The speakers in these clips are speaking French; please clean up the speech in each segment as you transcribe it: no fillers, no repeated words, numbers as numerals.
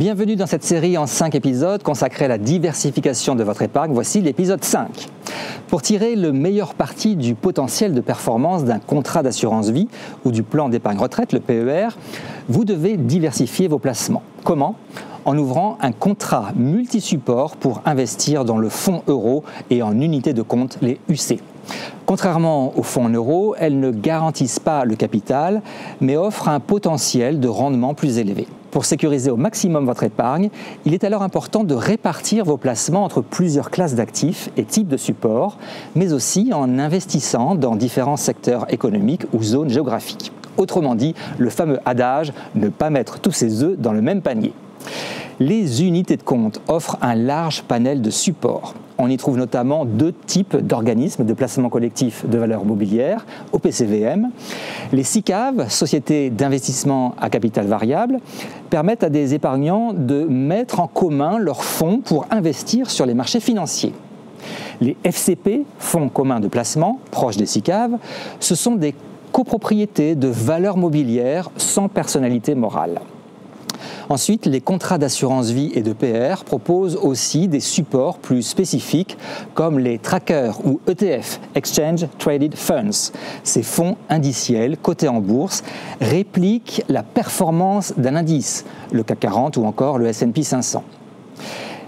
Bienvenue dans cette série en 5 épisodes consacrée à la diversification de votre épargne. Voici l'épisode 5. Pour tirer le meilleur parti du potentiel de performance d'un contrat d'assurance vie ou du plan d'épargne retraite, le PER, vous devez diversifier vos placements. Comment ? En ouvrant un contrat multi-support pour investir dans le fonds euro et en unités de compte, les UC. Contrairement aux fonds en euros, elles ne garantissent pas le capital, mais offrent un potentiel de rendement plus élevé. Pour sécuriser au maximum votre épargne, il est alors important de répartir vos placements entre plusieurs classes d'actifs et types de supports, mais aussi en investissant dans différents secteurs économiques ou zones géographiques. Autrement dit, le fameux adage « ne pas mettre tous ses œufs dans le même panier ». Les unités de compte offrent un large panel de supports. On y trouve notamment 2 types d'organismes de placement collectif de valeurs mobilières, OPCVM. Les SICAV, sociétés d'investissement à capital variable, permettent à des épargnants de mettre en commun leurs fonds pour investir sur les marchés financiers. Les FCP, fonds communs de placement, proches des SICAV, ce sont des copropriétés de valeurs mobilières sans personnalité morale. Ensuite, les contrats d'assurance vie et de PR proposent aussi des supports plus spécifiques comme les trackers ou ETF, Exchange Traded Funds. Ces fonds indiciels cotés en bourse répliquent la performance d'un indice, le CAC 40 ou encore le S&P 500.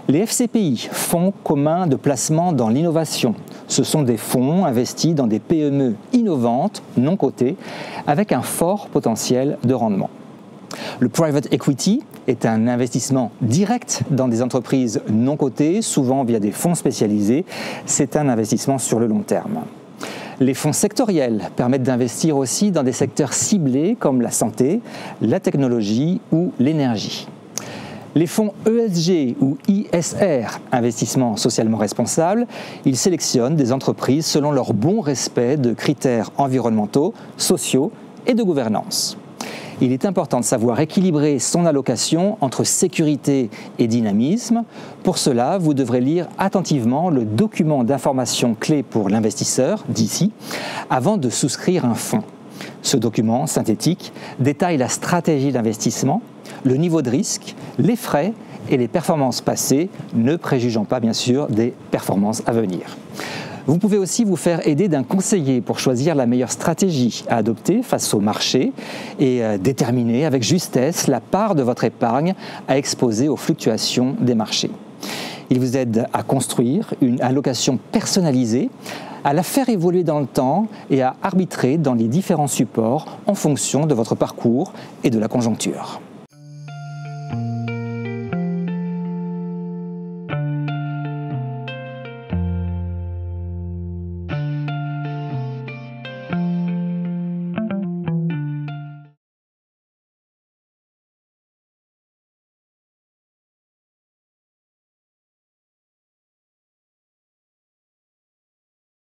Les FCPI, fonds communs de placement dans l'innovation. Ce sont des fonds investis dans des PME innovantes, non cotées, avec un fort potentiel de rendement. Le private equity est un investissement direct dans des entreprises non cotées, souvent via des fonds spécialisés. C'est un investissement sur le long terme. Les fonds sectoriels permettent d'investir aussi dans des secteurs ciblés comme la santé, la technologie ou l'énergie. Les fonds ESG ou ISR, investissement socialement responsable, ils sélectionnent des entreprises selon leur bon respect de critères environnementaux, sociaux et de gouvernance. Il est important de savoir équilibrer son allocation entre sécurité et dynamisme. Pour cela, vous devrez lire attentivement le document d'information clé pour l'investisseur, DICI, avant de souscrire un fonds. Ce document synthétique détaille la stratégie d'investissement, le niveau de risque, les frais et les performances passées, ne préjugeant pas bien sûr des performances à venir. Vous pouvez aussi vous faire aider d'un conseiller pour choisir la meilleure stratégie à adopter face au marché et déterminer avec justesse la part de votre épargne à exposer aux fluctuations des marchés. Il vous aide à construire une allocation personnalisée, à la faire évoluer dans le temps et à arbitrer dans les différents supports en fonction de votre parcours et de la conjoncture.